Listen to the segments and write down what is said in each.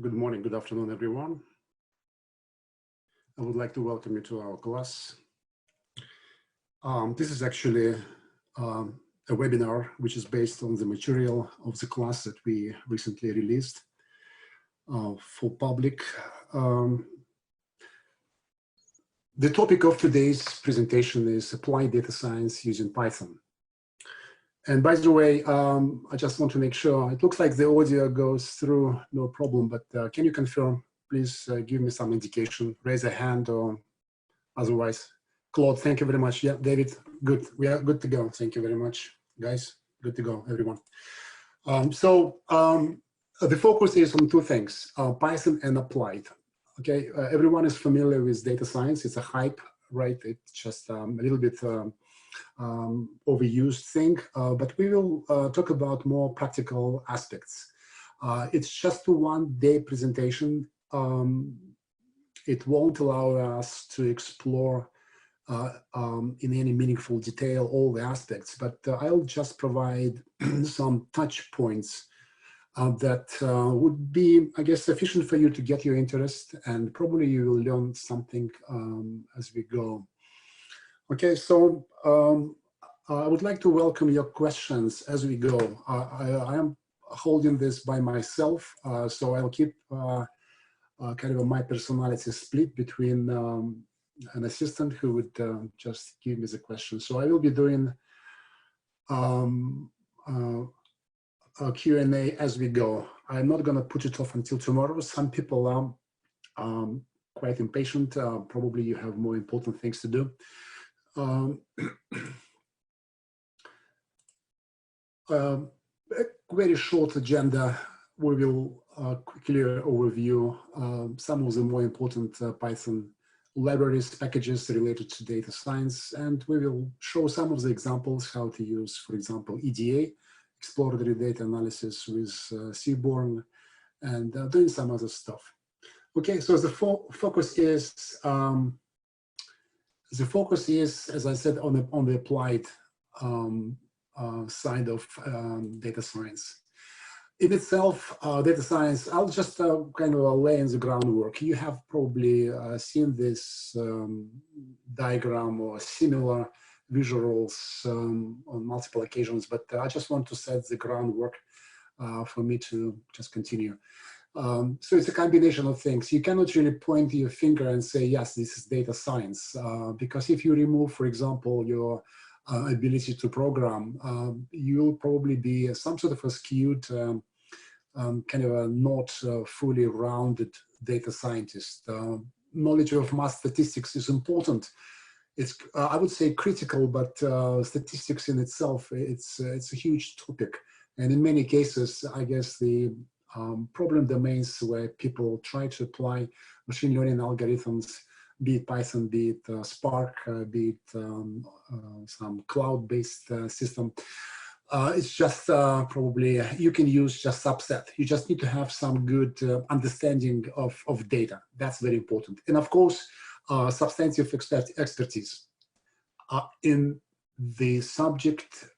Good morning, good afternoon, everyone. I would like to welcome you to our class. This is actually a webinar which is based on the material of the class that we recently released for public. The topic of today's presentation is Applied Data Science using Python. And by the way, I just want to make sure, it looks like the audio goes through no problem, but can you confirm? Please give me some indication, raise a hand or otherwise. Claude, thank you very much. Yeah, David, good. We are good to go. Thank you very much, guys. Good to go, everyone. The focus is on two things, Python and applied. Okay, everyone is familiar with data science. It's a hype, right? It's just a little bit overused thing, but we will talk about more practical aspects. It's just a one-day presentation. It won't allow us to explore in any meaningful detail all the aspects, but I'll just provide some touch points that would be, I guess, sufficient for you to get your interest, and probably you will learn something as we go. Okay, so I would like to welcome your questions as we go. I am holding this by myself, so I'll keep kind of my personality split between an assistant who would just give me the question. So I will be doing a Q&A as we go. I'm not going to put it off until tomorrow. Some people are quite impatient. Probably you have more important things to do. A very short agenda. We will quickly overview some of the more important Python libraries, packages related to data science, and we will show some of the examples how to use, for example, EDA, exploratory data analysis with seaborn, and doing some other stuff. Okay, so the focus is, as I said, on the applied side of data science. In itself, data science, I'll just kind of lay in the groundwork. You have probably seen this diagram or similar visuals on multiple occasions, but I just want to set the groundwork for me to just continue. So it's a combination of things. You cannot really point your finger and say, yes, this is data science, because if you remove, for example, your ability to program, you'll probably be some sort of a skewed, kind of a not fully rounded data scientist. Knowledge of math statistics is important. It's, I would say, critical, but statistics in itself, it's a huge topic. And in many cases, I guess the problem domains where people try to apply machine learning algorithms, be it Python, be it Spark, be it some cloud-based system, it's just probably, you can use just subset. You just need to have some good understanding of data. That's very important. And of course, substantive expertise in the subject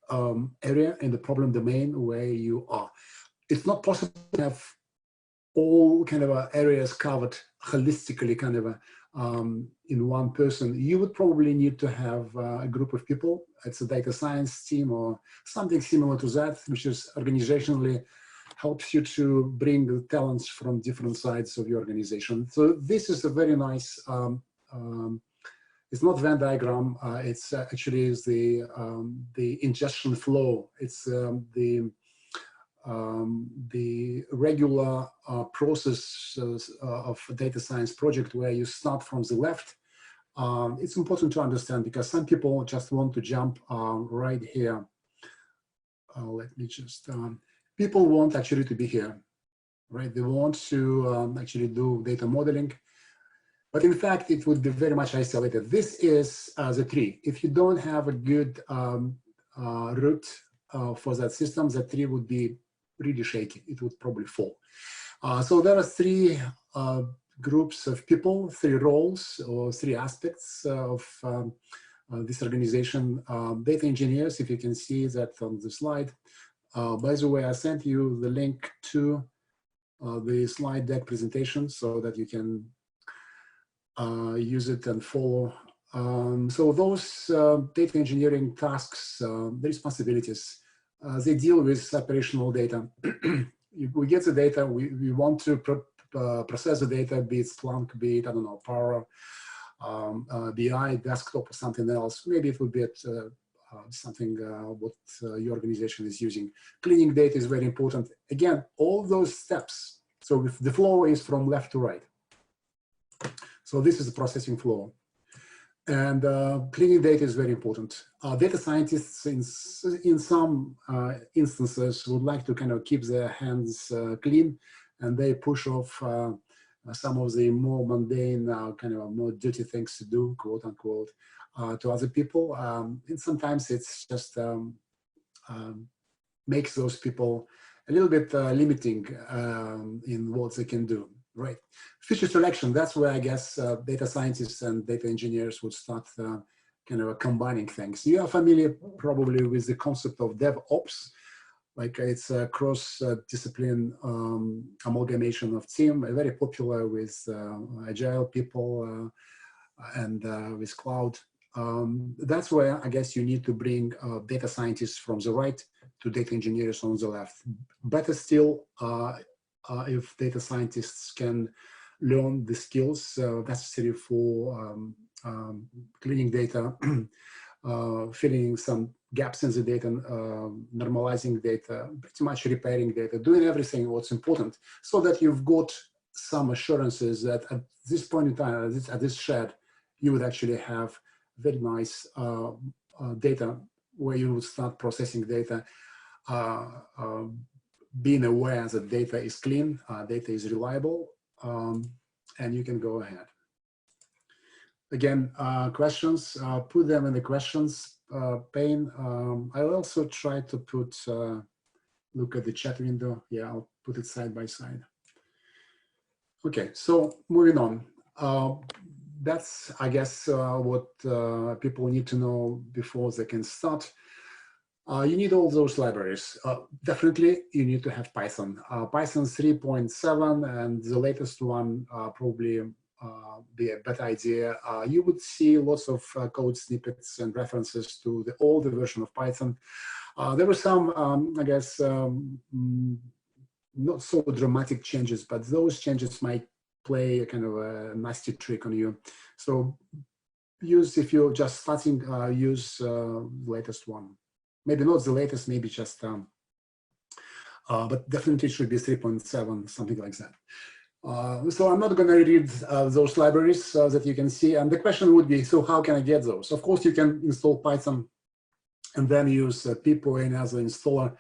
area, in the problem domain where you are. It's not possible to have all kind of areas covered holistically, kind of in one person. You would probably need to have a group of people. It's a data science team or something similar to that, which is organizationally helps you to bring the talents from different sides of your organization. So this is a very nice, it's not Venn diagram, it's actually is the ingestion flow. It's the regular process of a data science project where you start from the left. It's important to understand because some people just want to jump right here. Let me just, people want actually to be here, right? They want to actually do data modeling, but in fact, it would be very much isolated. This is the tree. If you don't have a good root for that system, that tree would be really shaky. It would probably fall. So there are three groups of people, three roles or three aspects of this organization. Data engineers, if you can see that on the slide. By the way, I sent you the link to the slide deck presentation so that you can use it and follow. So those data engineering tasks, the responsibilities, they deal with operational data. We get the data, we want to process the data, be it Splunk, be it, I don't know, Power, BI, desktop, or something else. Maybe it would be at something what your organization is using. Cleaning data is very important. Again, all those steps. So if the flow is from left to right. So this is the processing flow. And cleaning data is very important. Data scientists in some instances would like to kind of keep their hands clean, and they push off some of the more mundane, kind of more dirty things to do, quote unquote, to other people. And sometimes it's just makes those people a little bit limiting in what they can do. Right. Feature selection, that's where I guess data scientists and data engineers would start kind of combining things. You are familiar probably with the concept of DevOps, like it's a cross-discipline amalgamation of team, very popular with agile people and with cloud. That's where I guess you need to bring data scientists from the right to data engineers on the left. Better still, if data scientists can learn the skills necessary for cleaning data, filling some gaps in the data, normalizing data, pretty much repairing data, doing everything what's important, so that you've got some assurances that at this point in time, at this shed, you would actually have very nice data where you would start processing data, being aware that data is clean, data is reliable, and you can go ahead. Again, questions, put them in the questions pane. I'll also try to put, look at the chat window. Yeah, I'll put it side by side. Okay, so moving on. That's, I guess, what people need to know before they can start. You need all those libraries. Definitely, you need to have Python. Python 3.7 and the latest one probably be a better idea. You would see lots of code snippets and references to the older version of Python. There were some, I guess, not so dramatic changes, but those changes might play a kind of a nasty trick on you. So use, if you're just starting, use the latest one. Maybe not the latest, maybe just, but definitely it should be 3.7, something like that. So I'm not going to read those libraries that you can see. And the question would be, so how can I get those? Of course, you can install Python and then use pip or any other installer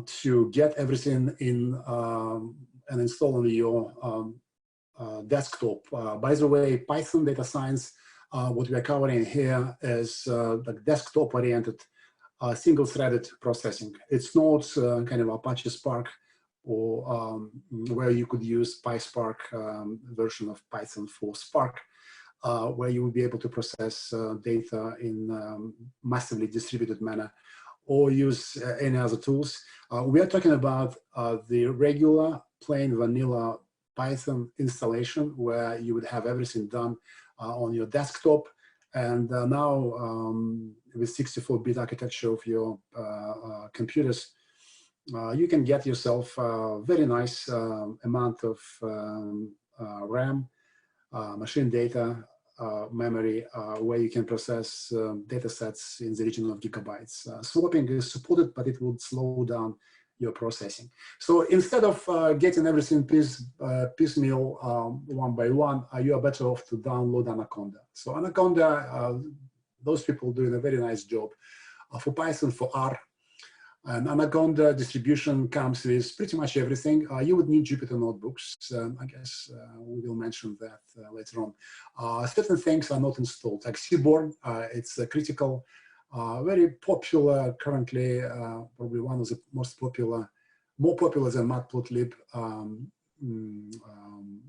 to get everything in and install on your desktop. By the way, Python data science, what we are covering here is like desktop-oriented single-threaded processing. It's not kind of Apache Spark or where you could use PySpark version of Python for Spark, where you would be able to process data in massively distributed manner, or use any other tools. We are talking about the regular, plain vanilla Python installation, where you would have everything done on your desktop. And now with 64-bit architecture of your computers, you can get yourself a very nice amount of RAM, machine data, memory, where you can process data sets in the region of gigabytes. Swapping is supported, but it would slow down your processing. So instead of getting everything piecemeal one by one, you are better off to download Anaconda. So Anaconda, those people doing a very nice job for Python, for R. And Anaconda distribution comes with pretty much everything. You would need Jupyter notebooks. I guess we will mention that later on. Certain things are not installed, like Seaborn. It's critical, very popular currently, probably one of the most popular, more popular than Matplotlib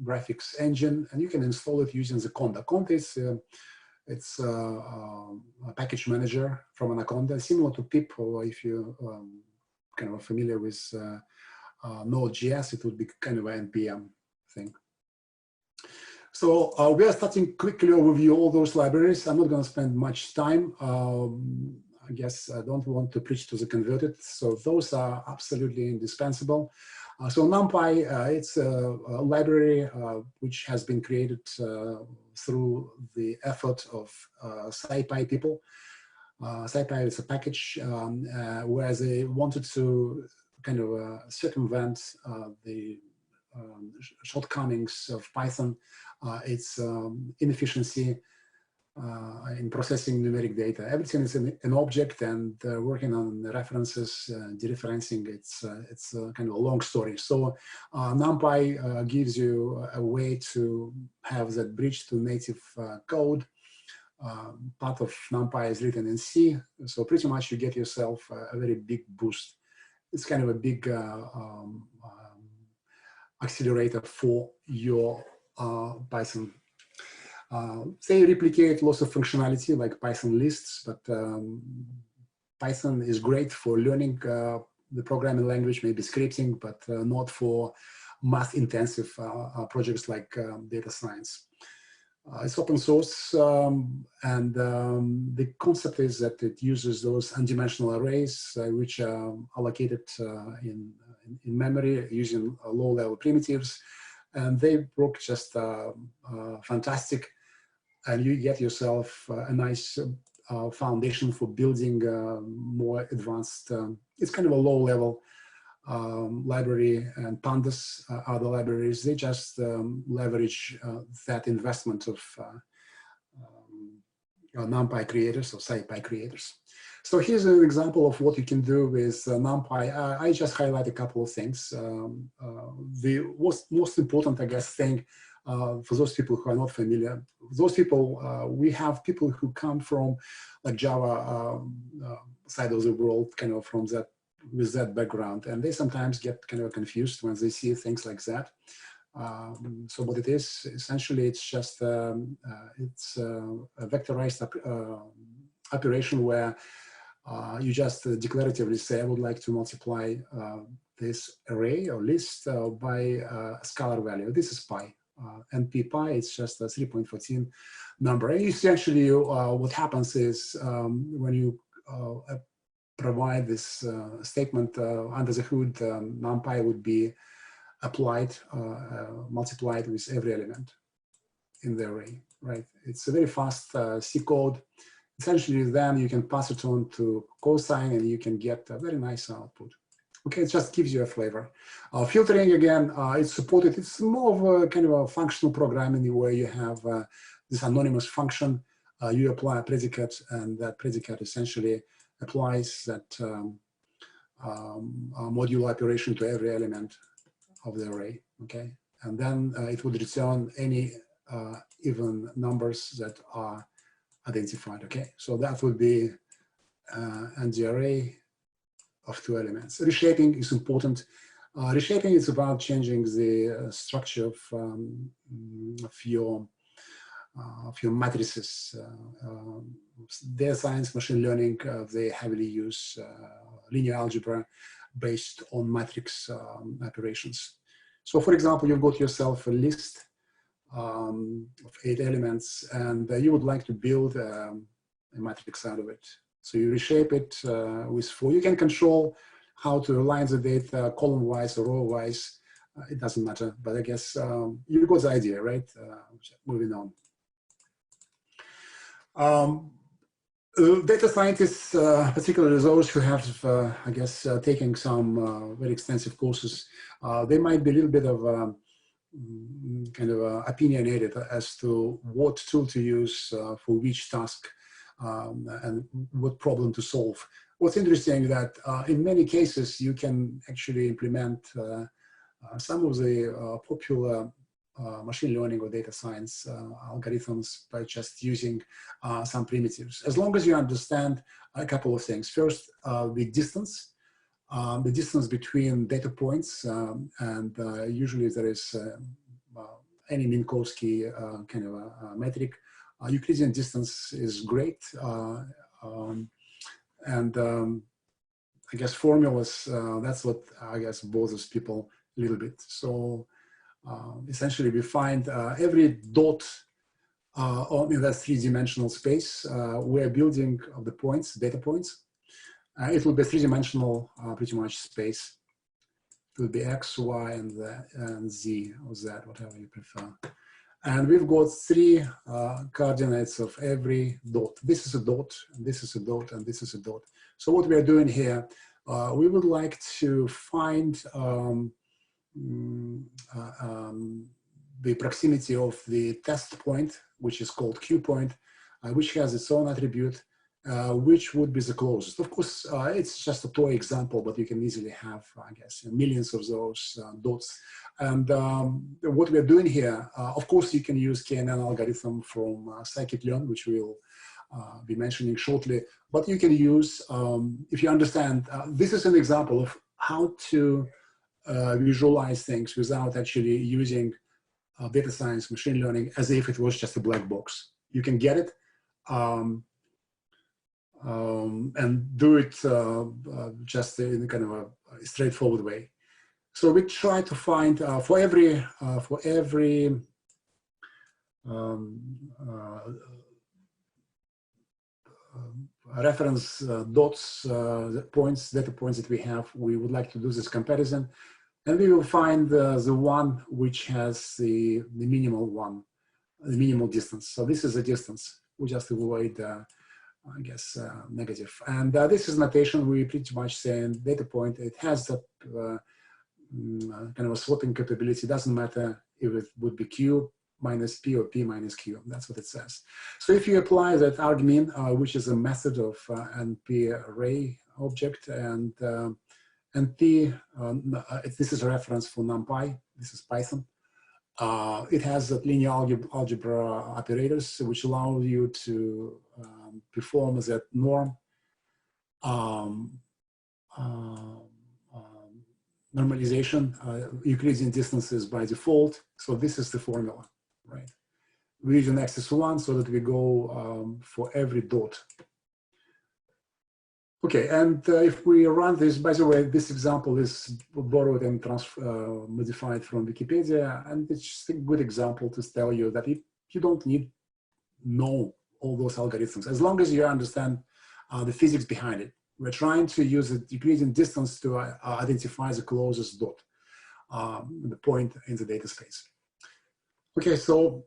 graphics engine. And you can install it using the Conda. Conda is it's a package manager from Anaconda, similar to pip, or if you kind of familiar with Node.js, it would be kind of an NPM thing. So we are starting quickly overview all those libraries. I'm not going to spend much time. I guess I don't want to preach to the converted. So those are absolutely indispensable. So NumPy, it's a library which has been created through the effort of SciPy people. SciPy is a package where they wanted to kind of circumvent the shortcomings of Python, its inefficiency in processing numeric data. Everything is an object, and working on references, dereferencing, it's kind of a long story. So NumPy gives you a way to have that bridge to native code. Part of NumPy is written in C, so pretty much you get yourself a very big boost. It's kind of a big accelerator for your Python. They replicate lots of functionality like Python lists, but Python is great for learning the programming language, maybe scripting, but not for math-intensive projects like data science. It's open source, and the concept is that it uses those n-dimensional arrays which are allocated in memory using low-level primitives, and they work just fantastic, and you get yourself a nice foundation for building more advanced. It's kind of a low-level library, and pandas are the libraries. They just leverage that investment of NumPy creators or SciPy creators. So here's an example of what you can do with NumPy. I just highlight a couple of things. The most important, I guess, thing for those people who are not familiar, those people, we have people who come from like Java side of the world, kind of from that, with that background, and they sometimes get kind of confused when they see things like that. So what it is, essentially, it's just it's a vectorized operation where you just declaratively say, I would like to multiply this array or list by a scalar value. This is pi. NP pi, it's just a 3.14 number. And essentially, what happens is when you provide this statement under the hood, NumPy would be applied, multiplied with every element in the array, right? It's a very fast C code. Essentially, then you can pass it on to cosine, and you can get a very nice output. Okay, it just gives you a flavor. Filtering, again, it's supported. It's more of a kind of a functional programming where you have this anonymous function. You apply a predicate, and that predicate essentially applies that modulo operation to every element of the array, okay? And then it would return any even numbers that are identified, okay? So that would be and the array of 2 elements. Reshaping is important. Reshaping is about changing the structure of your matrices. Data science, machine learning, they heavily use linear algebra based on matrix operations. So for example, you've got yourself a list of 8 elements, and you would like to build a matrix out of it. So you reshape it with 4. You can control how to align the data column-wise or row-wise. It doesn't matter, but I guess you got the idea, right? Moving on. Data scientists, particularly those who have, I guess, taken some very extensive courses, they might be a little bit of kind of opinionated as to what tool to use for which task and what problem to solve. What's interesting is that in many cases, you can actually implement some of the popular machine learning or data science algorithms by just using some primitives. As long as you understand a couple of things. First, the distance between data points, and usually there is any Minkowski kind of a metric. Euclidean distance is great, and I guess, formulas. That's what I guess bothers people a little bit. So essentially, we find every dot in that three-dimensional space. We're building the points, data points. It will be a three-dimensional, pretty much space. It will be X, Y, and Z, or Z, whatever you prefer. And we've got three coordinates of every dot. This is a dot, and this is a dot, and this is a dot. So what we are doing here, we would like to find the proximity of the test point, which is called Q point, which has its own attribute, which would be the closest. Of course, it's just a toy example, but you can easily have, I guess, millions of those dots. And what we're doing here, of course, you can use KNN algorithm from scikit-learn, which we'll be mentioning shortly. But you can use, if you understand, this is an example of how to visualize things without actually using data science, machine learning, as if it was just a black box. You can get it and do it just in kind of a straightforward way. So we try to find for every reference dots, points, data points that we have, we would like to do this comparison, and we will find the one which has the minimal one, the minimal distance. So this is the distance. We just avoid, I guess, negative. And this is notation. We pretty much say in data point, it has that kind of a swapping capability. It doesn't matter if it would be Q minus P or P minus Q. That's what it says. So if you apply that argmin, which is a method of NP array object, and P, this is a reference for NumPy. This is Python. It has that linear algebra operators, which allow you to perform that norm normalization, Euclidean distances by default. So this is the formula, right? We use an axis 1 so that we go for every dot. Okay, and if we run this, by the way, this example is borrowed and modified from Wikipedia, and it's just a good example to tell you that you don't need know all those algorithms, as long as you understand the physics behind it. We're trying to use the Euclidean distance to identify the closest dot, the point in the data space. Okay, so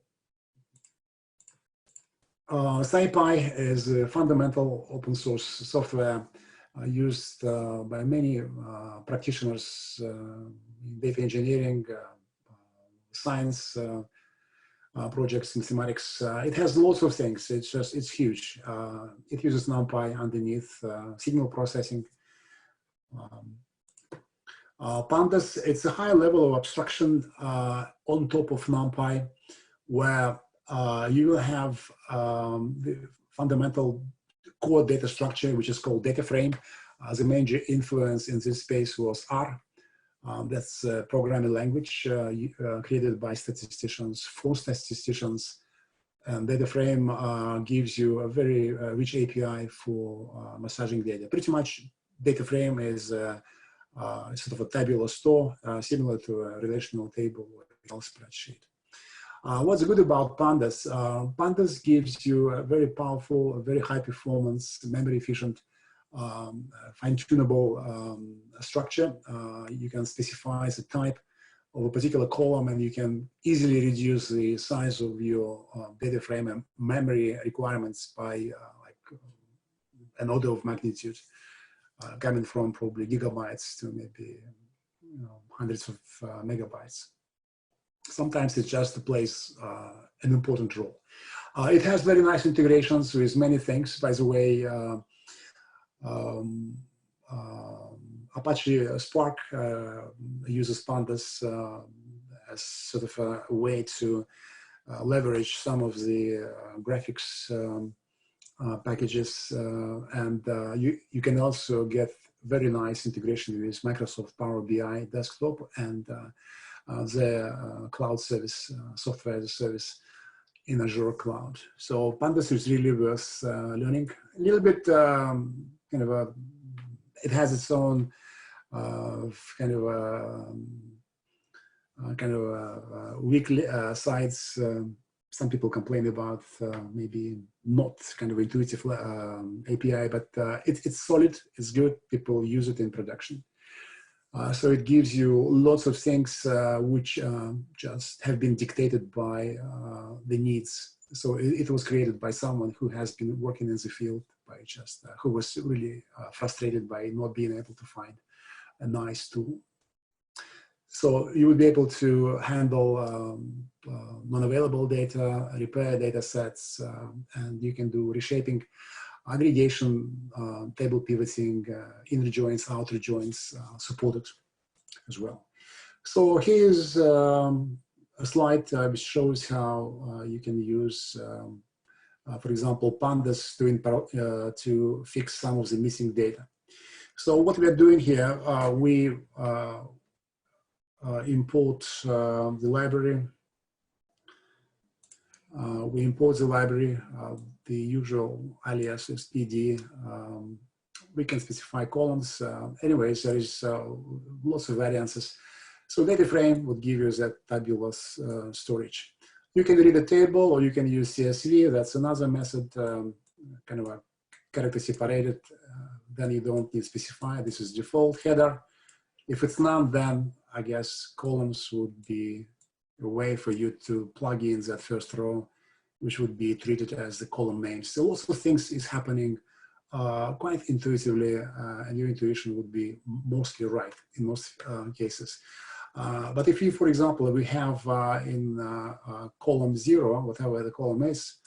SciPy is a fundamental open source software used by many practitioners in data engineering, science projects, mathematics. It has lots of things. It's huge. It uses NumPy underneath, signal processing. Pandas, it's a high level of abstraction on top of NumPy, where you will have the fundamental core data structure, which is called data frame. The major influence in this space was R. That's a programming language created by statisticians, for statisticians. And data frame gives you a very rich API for massaging data. Pretty much data frame is sort of a tabular store, similar to a relational table or Excel spreadsheet. What's good about Pandas? Pandas gives you a very powerful, very high performance, memory efficient, fine-tunable structure. You can specify the type of a particular column, and you can easily reduce the size of your data frame and memory requirements by like an order of magnitude, coming from probably gigabytes to maybe hundreds of megabytes. Sometimes it just plays an important role. It has very nice integrations with many things. By the way, Apache Spark uses Pandas as sort of a way to leverage some of the graphics packages, and you can also get very nice integration with Microsoft Power BI desktop and the cloud service, software as a service in Azure cloud. So Pandas is really worth learning. A little bit kind of it has its own kind of weak sides. Some people complain about maybe not kind of intuitive API, but it's solid, it's good. People use it in production. So it gives you lots of things which just have been dictated by the needs. So it was created by someone who has been working in the field, by just who was really frustrated by not being able to find a nice tool. So you would be able to handle non-available data, repair data sets, and you can do reshaping, aggregation, table pivoting, inner joins, outer joins, supported as well. So here's a slide which shows how you can use, for example, pandas to fix some of the missing data. So what we are doing here, we import the library. We import the library. The usual alias is pd. We can specify columns. Anyways, there is lots of variances. So data frame would give you that tabulous storage. You can read a table, or you can use CSV. That's another method, kind of a character separated. Then you don't need to specify. This is default header. If it's none, then I guess columns would be a way for you to plug in that first row, which would be treated as the column name. So lots of things is happening quite intuitively, and your intuition would be mostly right in most cases. But if you, for example, we have in column 0, whatever the column is,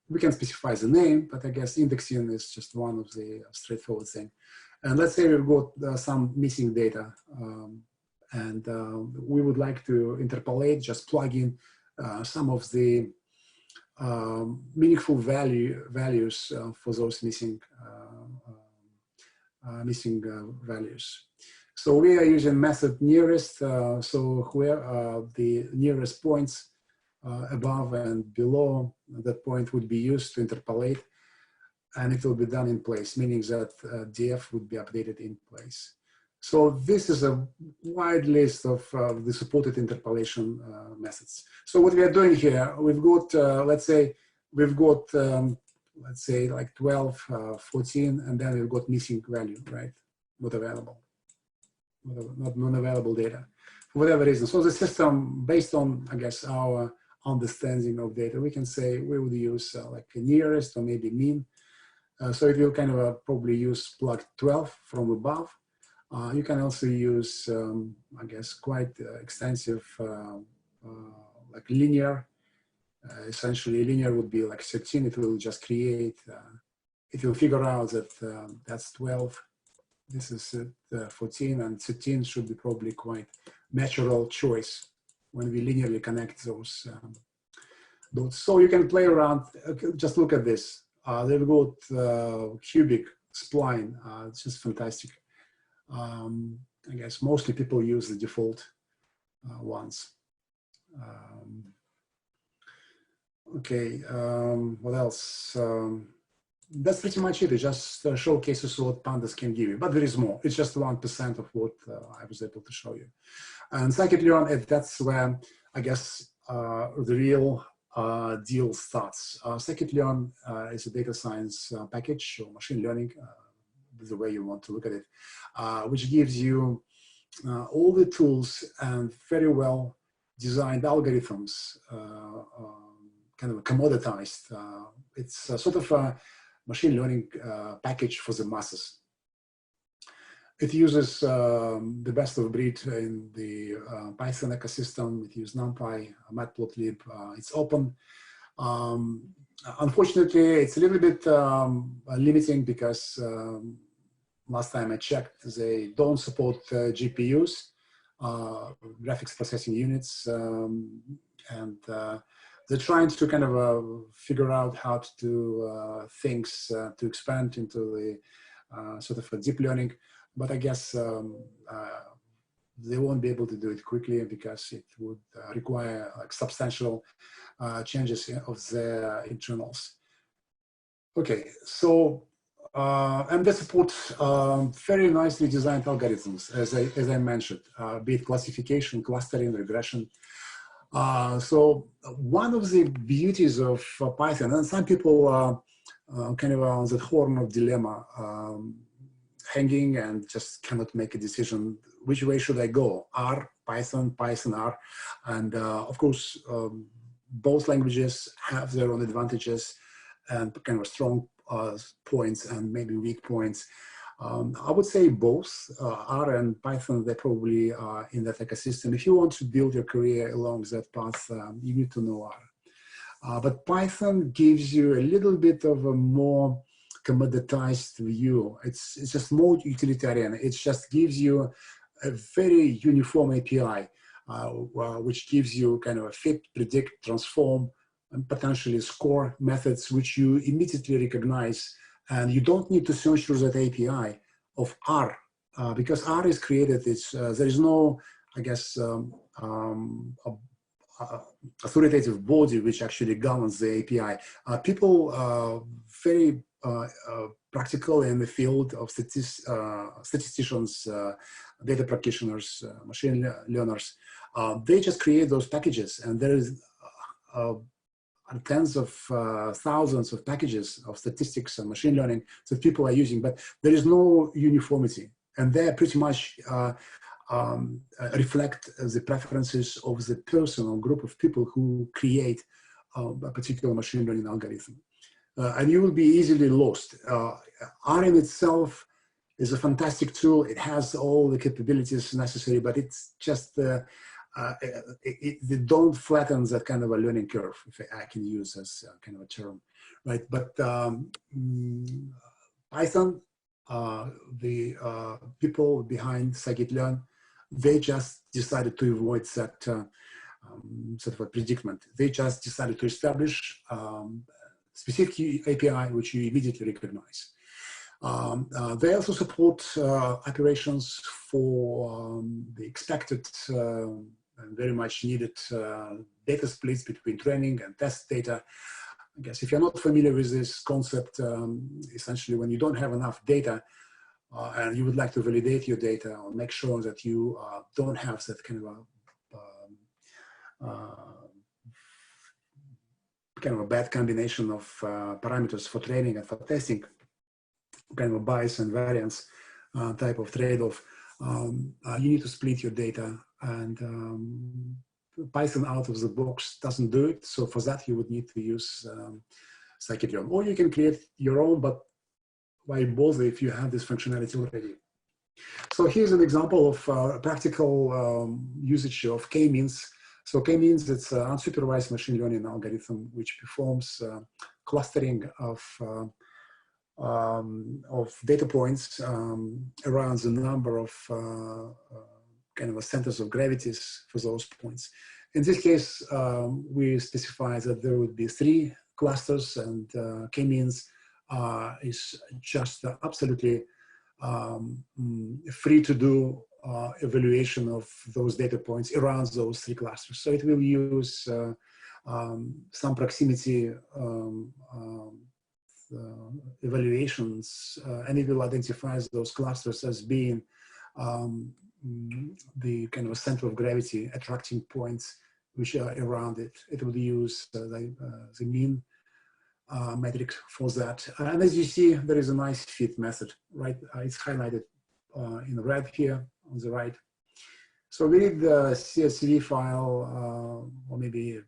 we can specify the name, but I guess indexing is just one of the straightforward things. And let's say we've got some missing data, and we would like to interpolate, just plug in some of the meaningful values for those missing values. So we are using method nearest, so where the nearest points above and below that point would be used to interpolate, and it will be done in place, meaning that df would be updated in place. So this is a wide list of the supported interpolation methods. So what we are doing here, we've got, let's say, we've got, let's say like 12, 14, and then we've got missing value, right? Not available, not non-available data, for whatever reason. So the system, based on, I guess, our understanding of data, we can say we would use like a nearest or maybe mean. So it will kind of probably use plug 12 from above. You can also use, I guess, quite extensive, like linear. Essentially, linear would be like 13. It will just create, it will figure out that that's 12. This is 14, and 13 should be probably quite natural choice when we linearly connect those dots. So you can play around. Just look at this. They've got cubic spline. It's just fantastic. I guess mostly people use the default ones. Okay, what else? That's pretty much it. It just showcases what pandas can give you, but there is more. It's just 1% of what I was able to show you. And scikit-learn, that's where I guess the real deal starts. Scikit-learn is a data science package or machine learning, the way you want to look at it, which gives you all the tools and very well designed algorithms, kind of commoditized. It's sort of a machine learning package for the masses. It uses the best of breed in the Python ecosystem. It uses NumPy, matplotlib. It's open. Unfortunately, it's a little bit limiting because last time I checked, they don't support GPUs, graphics processing units, and they're trying to kind of figure out how to do things to expand into the sort of a deep learning. But I guess they won't be able to do it quickly because it would require like substantial changes of their internals. Okay, so And they support very nicely designed algorithms, as I mentioned, be it classification, clustering, regression. So one of the beauties of Python, and some people are kind of on the horn of dilemma, hanging and just cannot make a decision, which way should I go? R, Python, Python, R. And of course, both languages have their own advantages and kind of strong points and maybe weak points. I would say both R and Python, they probably are in that ecosystem. If you want to build your career along that path, you need to know R. But Python gives you a little bit of a more commoditized view. It's just more utilitarian. It just gives you a very uniform API, which gives you kind of a fit, predict, transform, and potentially score methods, which you immediately recognize. And you don't need to search through that API of R, because R is created. There is no, I guess, authoritative body which actually governs the API. People very practical in the field of statisticians, data practitioners, machine learners. They just create those packages, and there is tens of thousands of packages of statistics and machine learning that people are using, but there is no uniformity, and they pretty much reflect the preferences of the person or group of people who create a particular machine learning algorithm. And you will be easily lost. R in itself is a fantastic tool. It has all the capabilities necessary, but it's just, they don't flatten that kind of a learning curve, if I can use as kind of a term, right? But Python, the people behind scikit-learn, they just decided to avoid that sort of a predicament. They just decided to establish specific API which you immediately recognize. They also support operations for the expected and very much needed data splits between training and test data. I guess if you're not familiar with this concept, essentially when you don't have enough data and you would like to validate your data or make sure that you don't have that kind of a bad combination of parameters for training and for testing, kind of a bias and variance type of trade-off, you need to split your data, and Python out of the box doesn't do it. So for that, you would need to use scikit-learn, or you can create your own, but why bother if you have this functionality already? So here's an example of practical usage of k-means. So k-means, it's an unsupervised machine learning algorithm which performs clustering of data points around the number of kind of a centers of gravities for those points. In this case, we specify that there would be 3 clusters, and k-means is just absolutely free to do evaluation of those data points around those 3 clusters. So it will use some proximity evaluations, and it will identify those clusters as being the kind of a center of gravity attracting points which are around it. It will use the mean metric for that. And as you see, there is a nice fit method, right? It's highlighted in red here on the right. So we need the CSV file, or maybe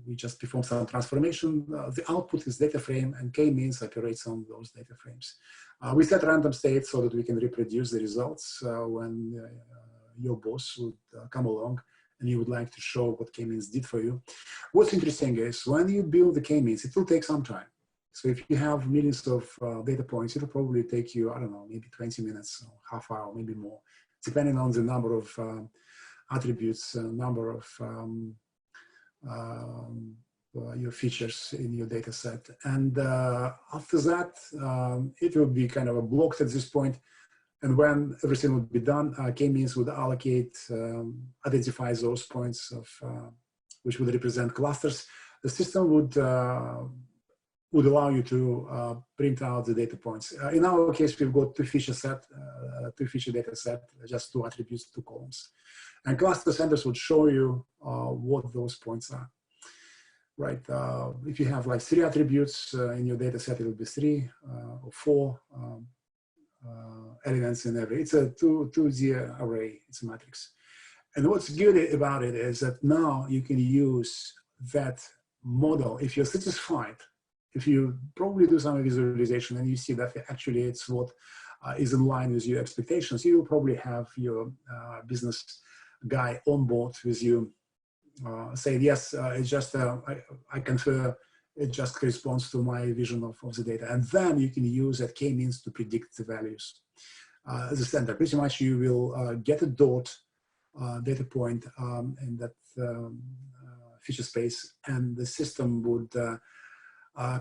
we just perform some transformation. The output is data frame, and k-means operates on those data frames. We set random states so that we can reproduce the results when your boss would come along and you would like to show what k-means did for you. What's interesting is when you build the k-means, it will take some time. So if you have millions of data points, it'll probably take you, I don't know, maybe 20 minutes, or half hour, maybe more, depending on the number of attributes, number of your features in your data set. And after that, it will be kind of blocked at this point. And when everything would be done, k-means would allocate, identify those points of which would represent clusters. The system would would allow you to print out the data points. In our case, we've got two-feature data set, just 2 attributes, 2 columns. And cluster centers would show you what those points are. Right, if you have like 3 attributes in your data set, it will be 3 or 4 elements in every. It's a 2D array, it's a matrix. And what's good about it is that now you can use that model if you're satisfied. If you probably do some visualization and you see that actually it's what is in line with your expectations, you will probably have your business guy on board with you. Say yes, it's just I confer it just corresponds to my vision of the data, and then you can use that k-means to predict the values. As a standard, pretty much you will get a dot data point in that feature space, and the system would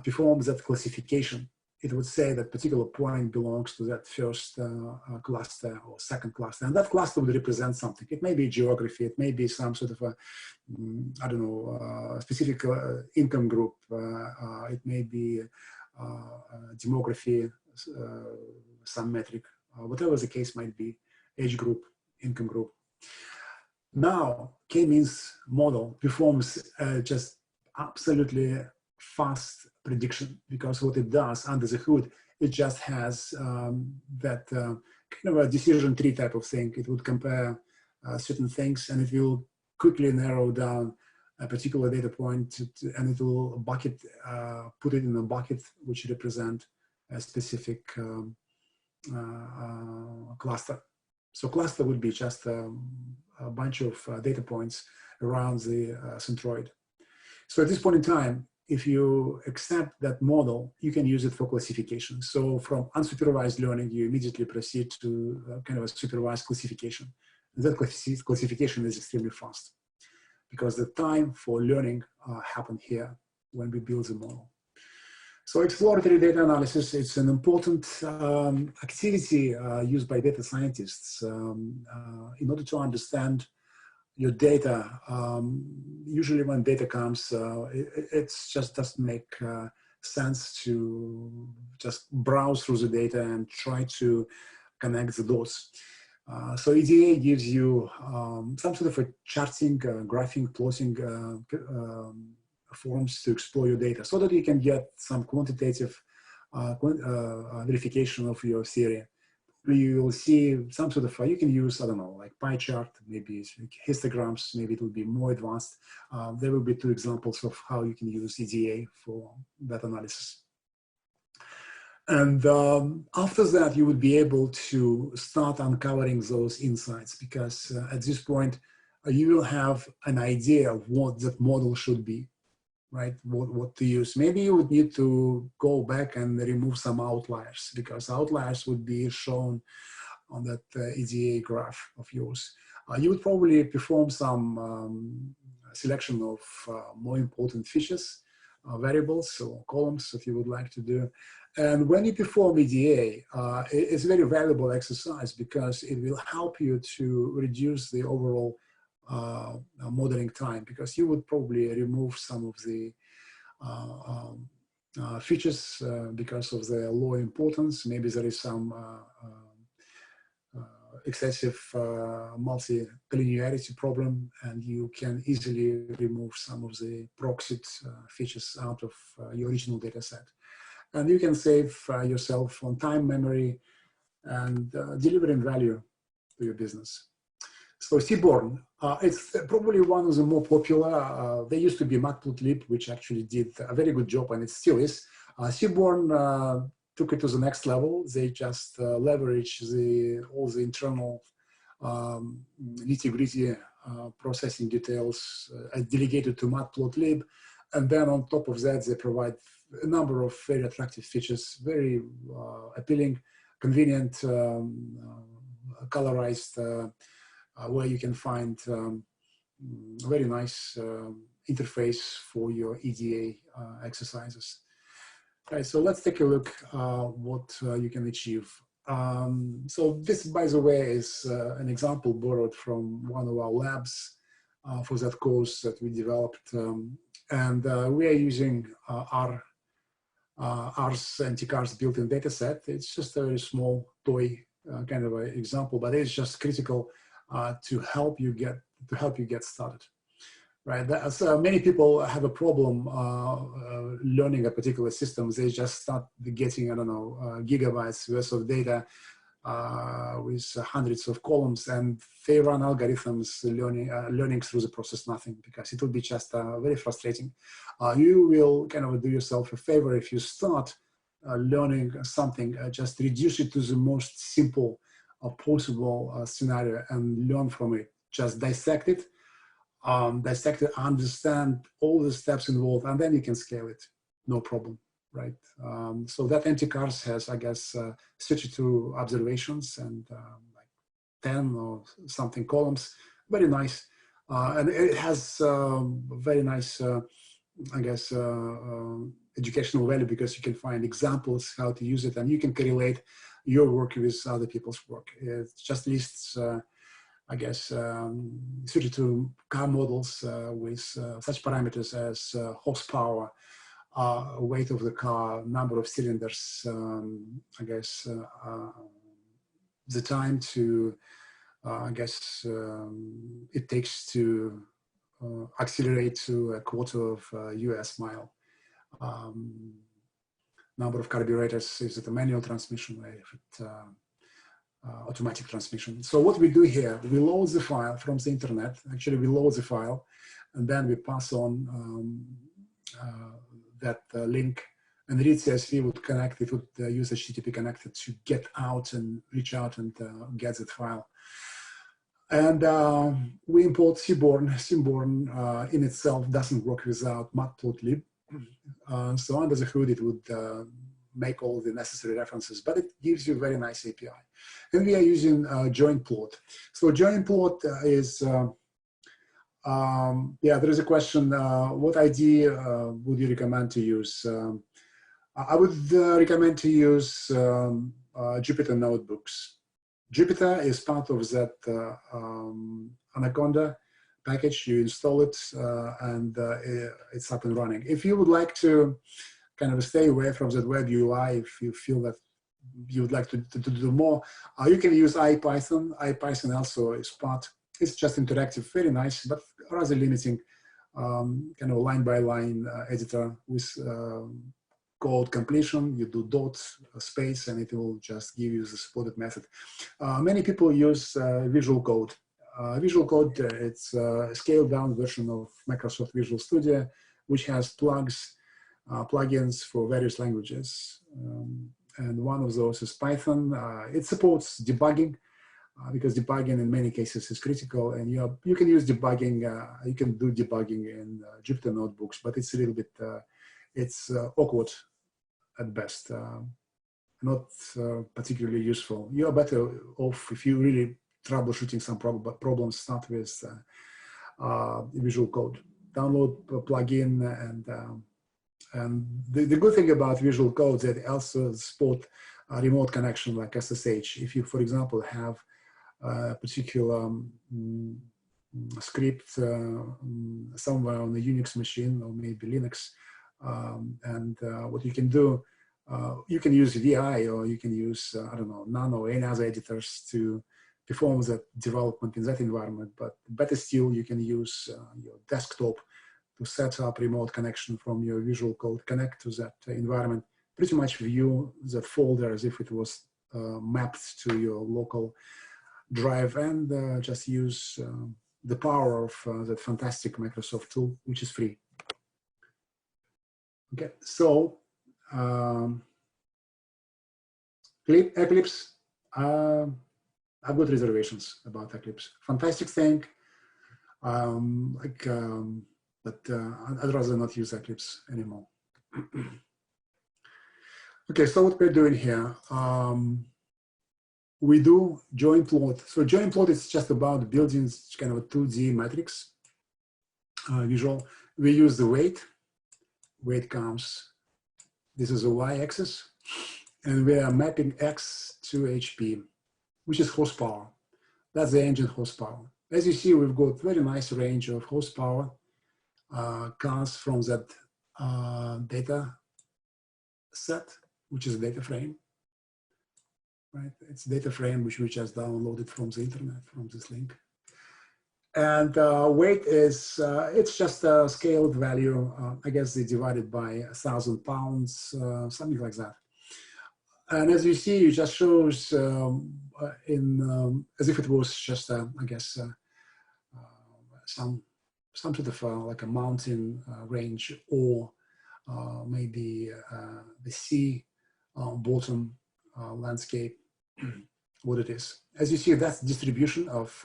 perform that classification. It would say that particular point belongs to that first cluster or second cluster, and that cluster would represent something. It may be geography, it may be some sort of a, I don't know, specific income group, it may be demography, some metric, whatever the case might be, age group, income group. Now, k-means model performs just absolutely fast prediction, because what it does under the hood, it just has that kind of a decision tree type of thing. It would compare certain things, and it will quickly narrow down a particular data point, and it will bucket, put it in a bucket which represent a specific cluster. So cluster would be just a bunch of data points around the centroid. So at this point in time, if you accept that model, you can use it for classification. So from unsupervised learning, you immediately proceed to kind of a supervised classification. And that classification is extremely fast, because the time for learning happened here when we build the model. So exploratory data analysis, it's an important activity used by data scientists in order to understand your data. Usually when data comes, it just doesn't make sense to just browse through the data and try to connect the dots. So EDA gives you some sort of a charting, graphing, plotting forms to explore your data, so that you can get some quantitative verification of your theory. You will see some sort of, you can use, I don't know, like pie chart, maybe histograms, maybe it will be more advanced. There will be 2 examples of how you can use EDA for that analysis. And after that, you would be able to start uncovering those insights, because at this point, you will have an idea of what that model should be, right? What to use. Maybe you would need to go back and remove some outliers, because outliers would be shown on that EDA graph of yours. You would probably perform some selection of more important features, variables or columns that you would like to do. And when you perform EDA, it's a very valuable exercise, because it will help you to reduce the overall modeling time, because you would probably remove some of the features because of their low importance. Maybe there is some excessive multi-collinearity problem, and you can easily remove some of the proxied features out of your original data set. And you can save yourself on time, memory, and delivering value to your business. So seaborn, it's probably one of the more popular. There used to be matplotlib, which actually did a very good job, and it still is. Seaborn took it to the next level. They just leverage all the internal nitty-gritty processing details delegated to matplotlib. And then on top of that, they provide a number of very attractive features, very appealing, convenient, colorized, where you can find very nice interface for your EDA exercises. All right, so let's take a look what you can achieve. So this, by the way, is an example borrowed from one of our labs for that course that we developed. And we are using R Ars anti-cars built-in data set. It's just a very small toy kind of an example, but it's just critical to help you get started. Right, so many people have a problem learning a particular system. They just start getting, I don't know, gigabytes worth of data with hundreds of columns, and they run algorithms learning through the process nothing, because it will be just very frustrating. You will kind of do yourself a favor if you start learning something, just reduce it to the most simple possible scenario and learn from it. Just dissect it, understand all the steps involved, and then you can scale it, no problem, right? So that anti-cars has, I guess, 32 observations and like 10 or something columns, very nice. And it has very nice, I guess, educational value, because you can find examples how to use it, and you can correlate your work with other people's work. It just lists I guess, 32 car models with such parameters as horsepower, weight of the car, number of cylinders, I guess, the time to, I guess, it takes to accelerate to a quarter of US mile. Number of carburetors, is it a manual transmission, or if it automatic transmission. So what we do here, we load the file from the internet. Actually, we load the file, and then we pass on that link, and read CSV would connect, it would use HTTP connector to get out and reach out and get that file. And we import seaborn. Seaborn in itself doesn't work without matplotlib. So under the hood, it would make all the necessary references, but it gives you a very nice API. And we are using join plot. So join plot is, yeah, there is a question, what ID would you recommend to use? I would recommend to use Jupyter notebooks. Jupyter is part of that Anaconda package. You install it and it's up and running. If you would like to kind of stay away from that web UI, if you feel that you would like to do more, you can use IPython. IPython also is part. It's just interactive, very nice, but rather limiting, kind of line by line editor with code completion. You do dot space, and it will just give you the supported method. Many people use Visual Code. Visual Code, it's a scaled down version of Microsoft Visual Studio, which has plugins for various languages. And one of those is Python. It supports debugging, because debugging in many cases is critical, and you can use debugging, you can do debugging in Jupyter notebooks, but it's a little bit, it's awkward at best, not particularly useful. You are better off if you really troubleshooting some problems, start with Visual Code. Download a plugin, and the good thing about Visual Code is that it also support a remote connection like SSH. If you, for example, have a particular script somewhere on the Unix machine, or maybe Linux, and what you can do, you can use VI, or you can use, I don't know, Nano or any other editors to perform that development in that environment. But better still, you can use your desktop to set up remote connection from your Visual Code, connect to that environment, pretty much view that folder as if it was mapped to your local drive, and just use the power of that fantastic Microsoft tool, which is free. Okay, so Eclipse, I've got reservations about Eclipse. Fantastic thing, but I'd rather not use Eclipse anymore. Okay, so what we're doing here, we do join plot. So join plot is just about building kind of a 2D matrix visual. We use the weight. Weight comes, this is a y-axis, and we are mapping x to HP, which is horsepower. That's the engine horsepower. As you see, we've got very nice range of horsepower comes from that data set, which is a data frame, right? It's a data frame which we just downloaded from the internet, from this link. And weight is, it's just a scaled value. I guess they divided by 1,000 pounds, something like that. And as you see, it just shows as if it was just, I guess, some sort of like a mountain range, or maybe the sea bottom landscape, what it is. As you see, that's distribution of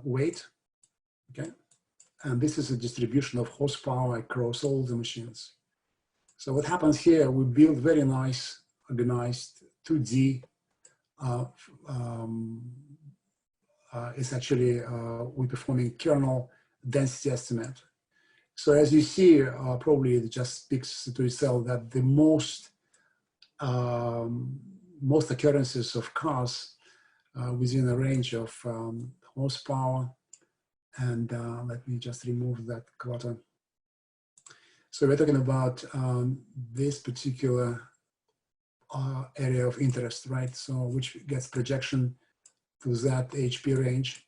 weight, okay? And this is a distribution of horsepower across all the machines. So what happens here, we build very nice, organized 2D. It's actually, we're performing kernel density estimate. So as you see, probably it just speaks to itself that the most occurrences of cars within a range of horsepower. And let me just remove that clutter. So we're talking about this particular area of interest, right? So which gets projection to that HP range.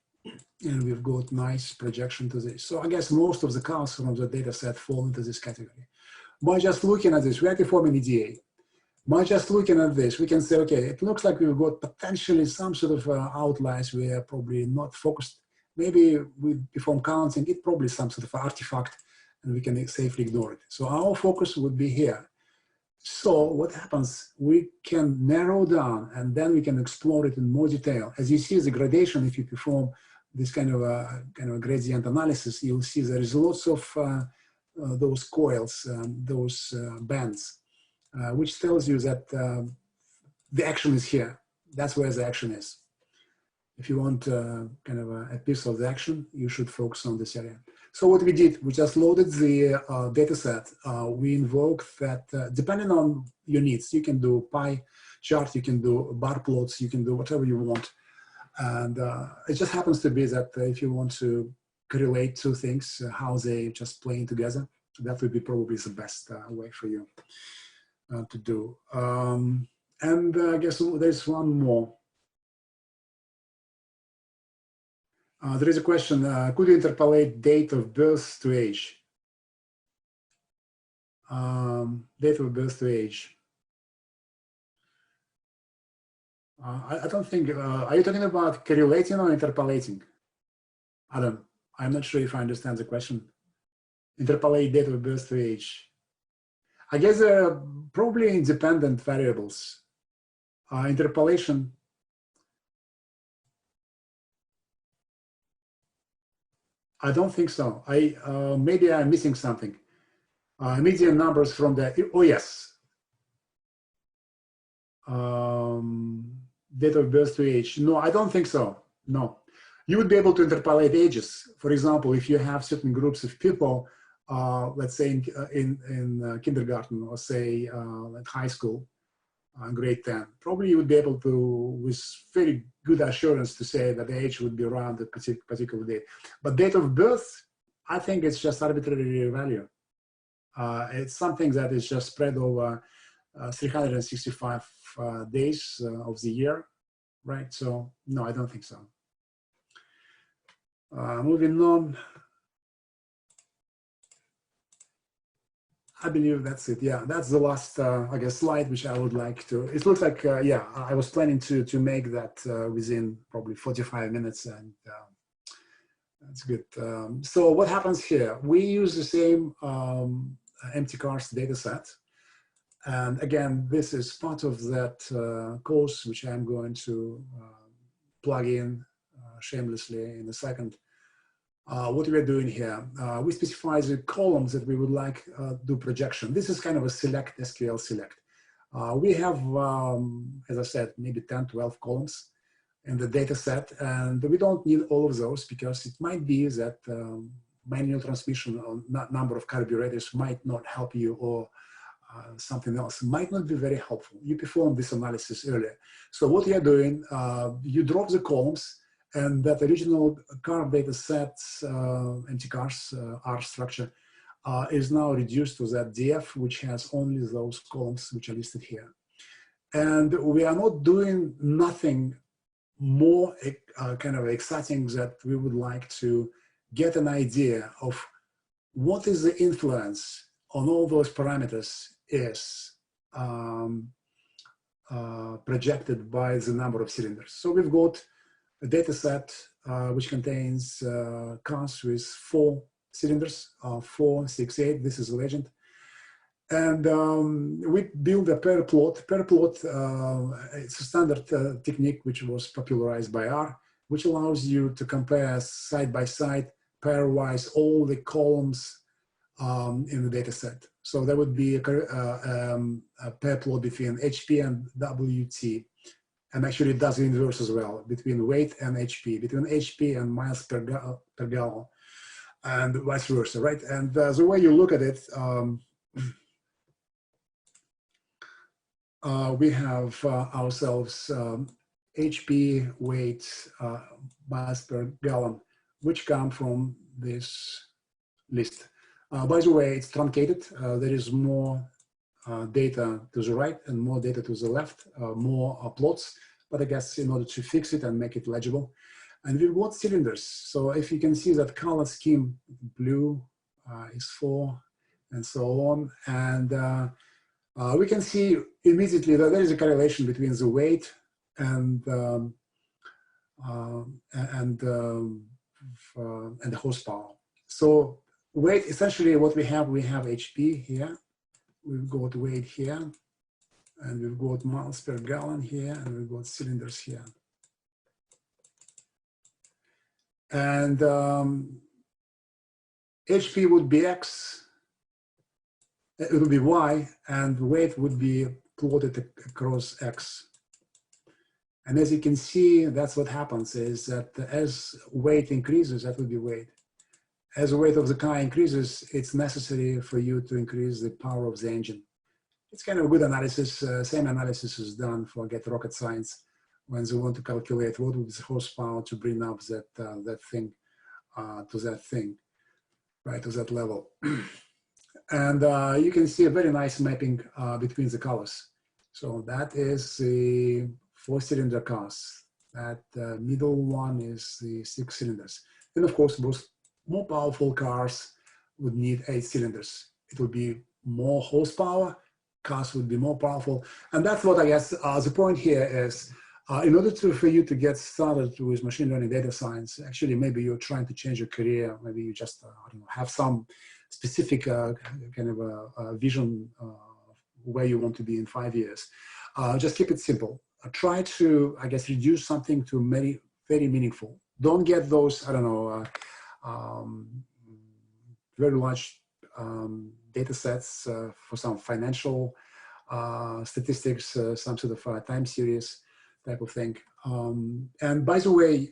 And we've got nice projection to this. So I guess most of the cars from the data set fall into this category. By just looking at this, we are performing EDA. By just looking at this, we can say, okay, it looks like we've got potentially some sort of outliers we are probably not focused. Maybe we perform counting, it's probably some sort of artifact, and we can safely ignore it. So our focus would be here. So what happens, we can narrow down, and then we can explore it in more detail. As you see the gradation, if you perform this kind of a gradient analysis, you'll see there is lots of those coils, those bands, which tells you that the action is here. That's where the action is. If you want kind of a piece of the action, you should focus on this area. So what we did, we just loaded the data set. We invoked that, depending on your needs, you can do pie chart, you can do bar plots, you can do whatever you want. And it just happens to be that if you want to correlate two things, how they just playing together, that would be probably the best way for you to do. And I guess there's one more. There is a question, could you interpolate date of birth to age? Date of birth to age. I don't think, are you talking about correlating or interpolating? Adam, I'm not sure if I understand the question. Interpolate date of birth to age. I guess they're probably independent variables. Interpolation. I don't think so. Maybe I'm missing something. Median numbers from the, oh yes. Date of birth to age. No, I don't think so. No. You would be able to interpolate ages. For example, if you have certain groups of people, let's say in kindergarten, or say at high school, grade 10, probably you would be able to, with very good assurance, to say that the age would be around a particular date. But date of birth, I think it's just arbitrary value. It's something that is just spread over 365 days of the year, right? So no, I don't think so. Moving on. I believe that's it. Yeah, that's the last, I guess, slide which I would like to. It looks like, yeah, I was planning to make that within probably 45 minutes, and that's good. So what happens here? We use the same empty cars data set. And again, this is part of that course, which I'm going to plug in shamelessly in a second. What we're doing here, we specify the columns that we would like do projection. This is kind of a select, SQL select. We have, as I said, maybe 10, 12 columns in the data set, and we don't need all of those because it might be that manual transmission on number of carburetors might not help you, or something else might not be very helpful. You performed this analysis earlier. So what you're doing, you drop the columns, and that original car data sets, empty cars, R structure, is now reduced to that df, which has only those columns which are listed here. And we are not doing nothing more kind of exciting that we would like to get an idea of what is the influence on all those parameters is projected by the number of cylinders. So we've got a data set which contains cars with 4 cylinders, 4, 6, 8. This is a legend. And we build a pair plot. Pair plot, it's a standard technique which was popularized by R, which allows you to compare side by side, pairwise, all the columns in the data set. So there would be a pair plot between HP and WT. And actually it does the inverse as well, between weight and HP, between HP and miles per gallon, and vice versa, right? And the way you look at it, we have ourselves HP, weight, miles per gallon, which come from this list. By the way, it's truncated. There is more data to the right and more data to the left, more plots. But I guess in order to fix it and make it legible. And we've got cylinders. So if you can see that color scheme, blue is 4 and so on. And we can see immediately that there is a correlation between the weight and the horsepower. So weight, essentially what we have HP here, we've got weight here, and we've got miles per gallon here, and we've got cylinders here. And HP would be X, it would be Y, and weight would be plotted across X. And as you can see, that's what happens is that as weight increases, that would be weight. As the weight of the car increases, it's necessary for you to increase the power of the engine. It's kind of a good analysis. Same analysis is done for Get Rocket Science when they want to calculate what would be the horsepower to bring up that that thing to that thing, right, to that level. And you can see a very nice mapping between the colors. So that is the 4-cylinder cars. That middle one is the 6 cylinders. And of course, most more powerful cars would need 8 cylinders. It would be more horsepower, cars would be more powerful. And that's what I guess the point here is, in order for you to get started with machine learning data science, actually maybe you're trying to change your career, maybe you just I don't know, have some specific kind of a vision where you want to be in 5 years. Just keep it simple. Try to, I guess, reduce something to very meaningful. Don't get those, I don't know, very large data sets for some financial statistics, some sort of time series type of thing. And by the way,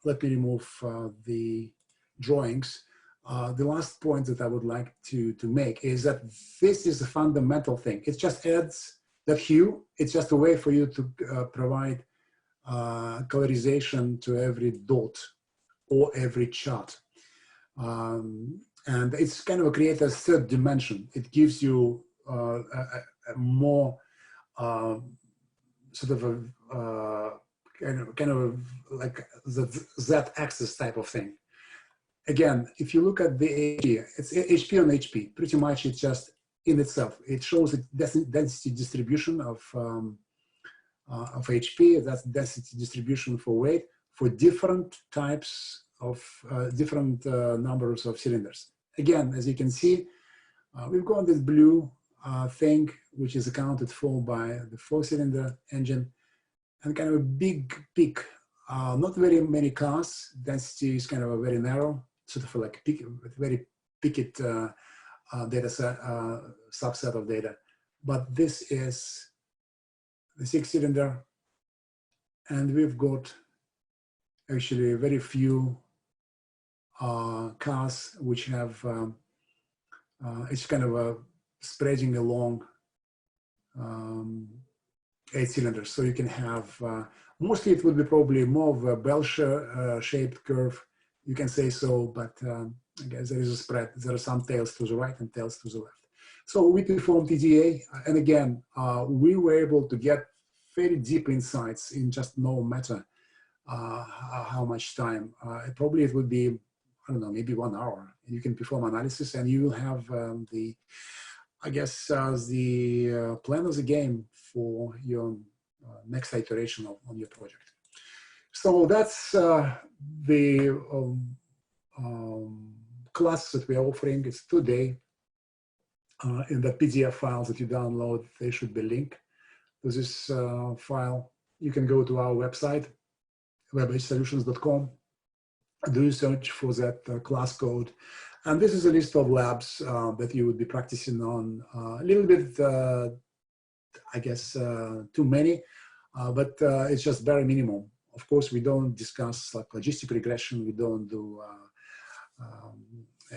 let me remove the drawings. The last point that I would like to make is that this is a fundamental thing. It just adds that hue. It's just a way for you to provide colorization to every dot or every chart. And it's kind of create a third dimension. It gives you a more sort of a kind of like the z-axis type of thing. Again, if you look at the HP, it's HP on HP. Pretty much it's just in itself. It shows the density distribution of HP. That's density distribution for weight for different types of different numbers of cylinders. Again, as you can see, we've got this blue thing, which is accounted for by the 4-cylinder engine, and kind of a big peak. Not very many cars. Density is kind of a very narrow, sort of like very picket data set, subset of data. But this is the 6-cylinder, and we've got actually very few cars which have it's kind of a spreading along 8 cylinders. So you can have mostly it would be probably more of a bell-shaped curve, you can say so, but I guess there is a spread. There are some tails to the right and tails to the left. So we performed EDA, and again, we were able to get very deep insights in just no matter how much time. Probably it would be, I don't know, maybe 1 hour. You can perform analysis, and you will have the plan of the game for your next iteration on your project. So that's the class that we are offering. It's 2-day. In the PDF files that you download, there should be a link to this file. You can go to our website, WA2715 do search for that class code. And this is a list of labs that you would be practicing on. A little bit, I guess, too many, but it's just bare minimum. Of course, we don't discuss like logistic regression. We don't do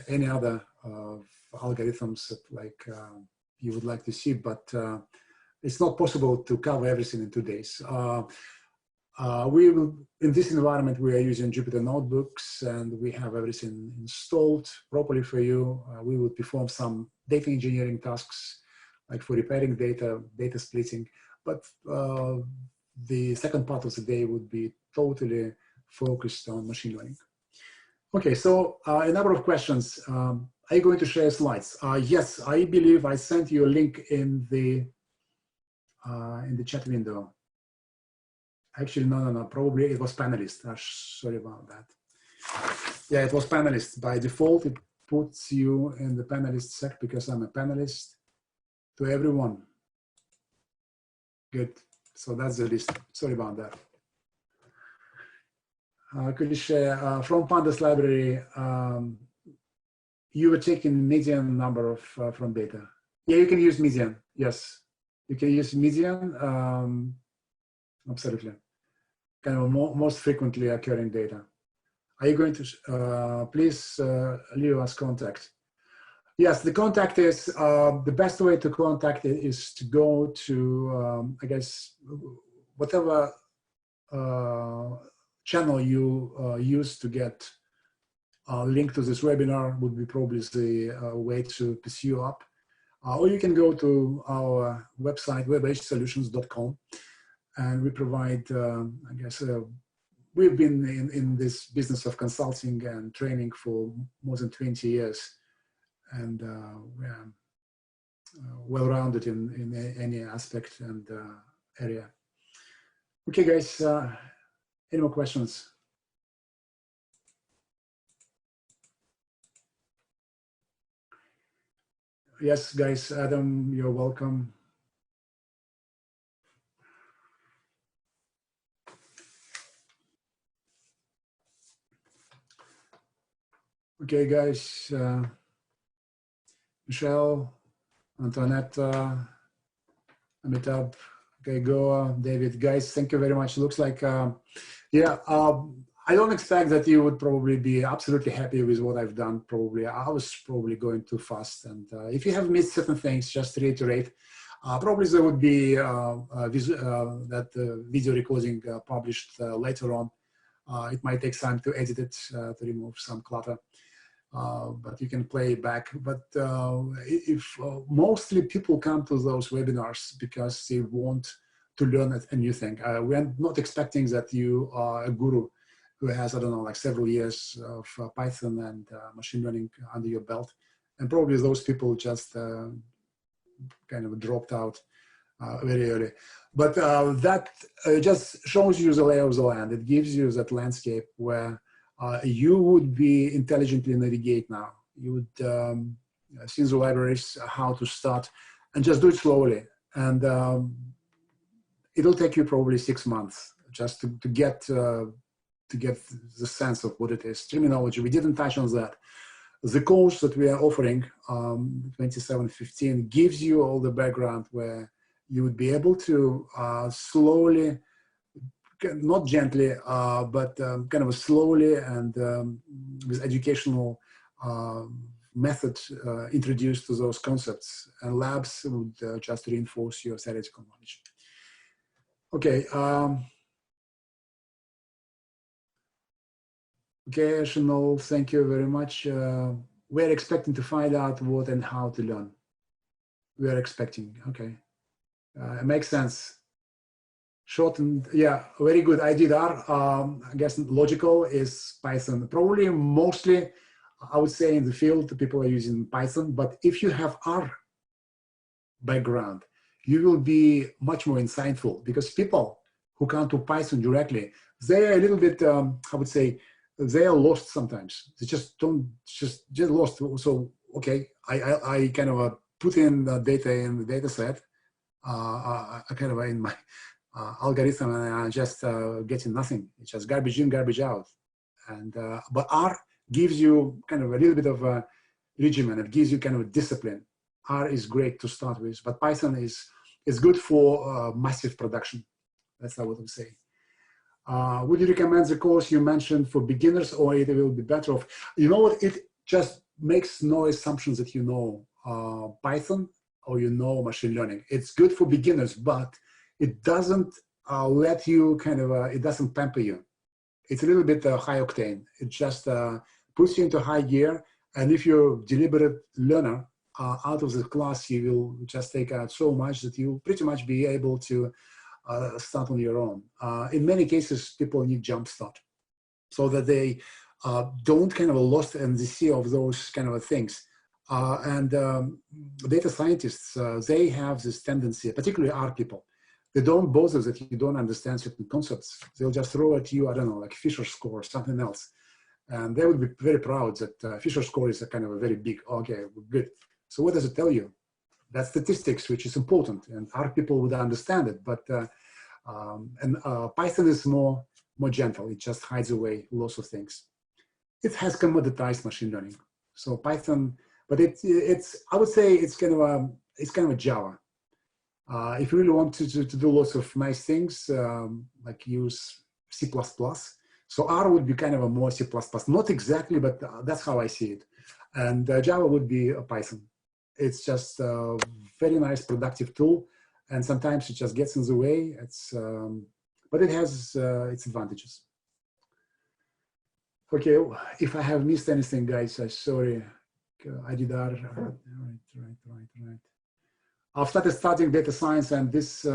any other algorithms that like you would like to see, but it's not possible to cover everything in 2 days. We will, in this environment, we are using Jupyter notebooks, and we have everything installed properly for you. We will perform some data engineering tasks, like for repairing data, data splitting, but the second part of the day would be totally focused on machine learning. Okay, so a number of questions. Are you going to share slides? Yes, I believe I sent you a link in the chat window. Actually, no, probably it was panelist. Sorry about that. Yeah, it was panelist. By default, it puts you in the panelist sec because I'm a panelist to everyone. Good. So that's the list. Sorry about that. Could you share from pandas library? You were taking median number of from data. Yeah, you can use median. Yes, you can use median. Absolutely. Kind of most frequently occurring data. Are you going to please leave us contact? Yes, the contact is the best way to contact it is to go to I guess whatever channel you use to get a link to this webinar would be probably the way to pursue up. Or you can go to our website, web-solutions.com, and we provide, I guess, we've been in this business of consulting and training for more than 20 years, and we're well-rounded in any aspect and area. Okay, guys, any more questions? Yes, guys, Adam, you're welcome. Okay, guys, Michelle, Antoinette, Amitabh, okay, Goa, David, guys, thank you very much. Looks like, yeah, I don't expect that you would probably be absolutely happy with what I've done. Probably, I was probably going too fast. And if you have missed certain things, just reiterate. Probably there would be that video recording published later on. It might take time to edit it, to remove some clutter. But you can play it back. But if mostly people come to those webinars because they want to learn a new thing. We're not expecting that you are a guru who has, I don't know, like several years of Python and machine learning under your belt. And probably those people just kind of dropped out very early. But that just shows you the lay of the land. It gives you that landscape where you would be intelligently navigate now. You would see the libraries, how to start, and just do it slowly. And it'll take you probably 6 months just to get the sense of what it is. Terminology, we didn't touch on that. The course that we are offering, 2715, gives you all the background where you would be able to slowly, not gently, but kind of slowly and with educational method introduced to those concepts. And labs would just reinforce your theoretical knowledge. Okay. Okay, Chanel, thank you very much. We're expecting to find out what and how to learn. We are expecting, okay. It makes sense. Shortened, yeah, very good. I did R. I guess logical is Python. Probably mostly, I would say in the field, people are using Python, but if you have R background, you will be much more insightful because people who come to Python directly, they're a little bit, I would say, they are lost sometimes. They just don't, just lost. So, okay, I kind of put in the data in the data set, I kind of in my algorithm, and I'm just getting nothing. It's just garbage in, garbage out. And but R gives you kind of a little bit of a regimen. It gives you kind of a discipline. R is great to start with, but Python is good for massive production. That's what I would say. Would you recommend the course you mentioned for beginners, or it will be better off? You know what? It just makes no assumptions that you know Python or you know machine learning. It's good for beginners, but it doesn't let you kind of, it doesn't pamper you. It's a little bit high octane. It just puts you into high gear. And if you're a deliberate learner, out of the class, you will just take out so much that you'll pretty much be able to start on your own. In many cases, people need jumpstart so that they don't kind of lost in the sea of those kind of things. Data scientists, they have this tendency, particularly R people, they don't bother that you don't understand certain concepts. They'll just throw at you, I don't know, like Fisher score or something else. And they would be very proud that Fisher score is a kind of a very big, okay, good. So what does it tell you? That's statistics, which is important, and R people would understand it. But Python is more gentle. It just hides away lots of things. It has commoditized machine learning. So Python, but it's I would say it's kind of a Java. If you really want to do lots of nice things, like use C++. So R would be kind of a more C++, not exactly, but that's how I see it. And Java would be a Python. It's just a very nice productive tool, and sometimes it just gets in the way. It's, but it has its advantages. Okay, if I have missed anything, guys, I'm sorry. I did that. Right. I've started studying data science, and this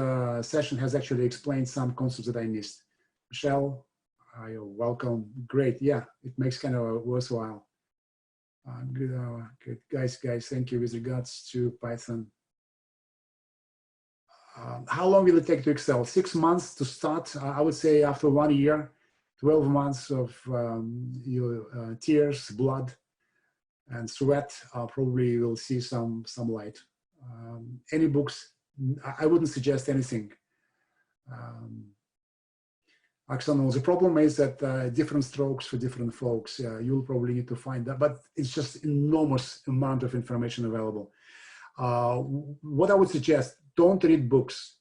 session has actually explained some concepts that I missed. Michelle, you're welcome. Great. Yeah, it makes kind of worthwhile. Good. Guys, thank you. With regards to Python, how long will it take to excel? 6 months to start. I would say after 1 year, 12 months of your tears, blood, and sweat, probably you will see some light. Any books, I wouldn't suggest anything. Axonal, the problem is that different strokes for different folks. You'll probably need to find that, but it's just enormous amount of information available. What I would suggest, don't read books.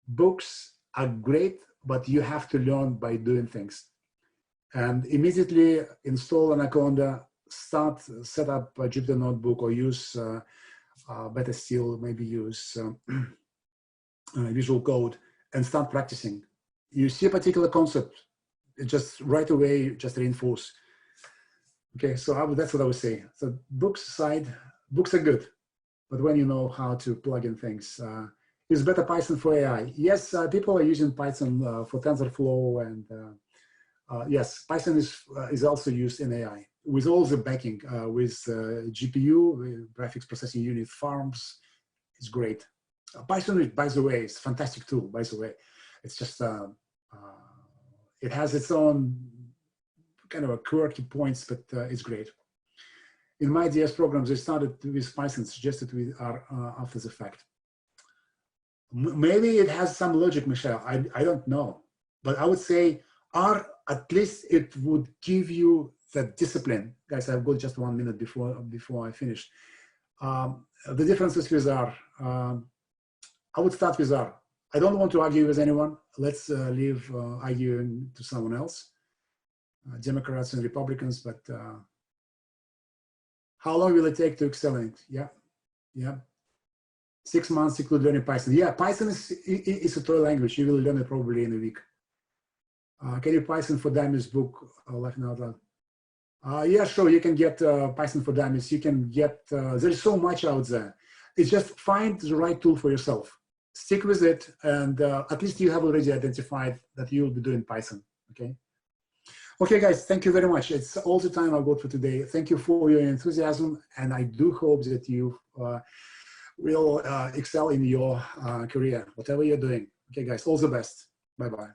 Books are great, but you have to learn by doing things. And immediately install Anaconda, set up a Jupyter Notebook, or use better still, maybe use Visual Code, and start practicing. You see a particular concept, just right away, just reinforce. Okay, so that's what I would say. So books aside, books are good, but when you know how to plug in things, is better Python for AI? Yes, people are using Python for TensorFlow, and yes, Python is also used in AI with all the backing, with GPU, graphics processing unit farms. It's great. Python, by the way, is a fantastic tool, by the way. It's just, it has its own kind of a quirky points, but it's great. In my DS programs, they started with Python, suggested with R after the fact. Maybe it has some logic, Michelle, I don't know. But I would say R, at least it would give you that discipline. Guys, I've got just 1 minute before I finish. The differences with R, I would start with R. I don't want to argue with anyone. Let's leave arguing to someone else, Democrats and Republicans. But how long will it take to excel in it? Yeah. 6 months you could learn in Python. Yeah, Python is a toy language. You will learn it probably in a week. Can you Python for Dummies book, Laughing Out Loud? Yeah, sure. You can get Python for Dummies. You can get, there's so much out there. It's just find the right tool for yourself. Stick with it, and at least you have already identified that you'll be doing Python, okay? Okay, guys, thank you very much. It's all the time I've got for today. Thank you for your enthusiasm, and I do hope that you will excel in your career, whatever you're doing. Okay, guys, all the best. Bye-bye.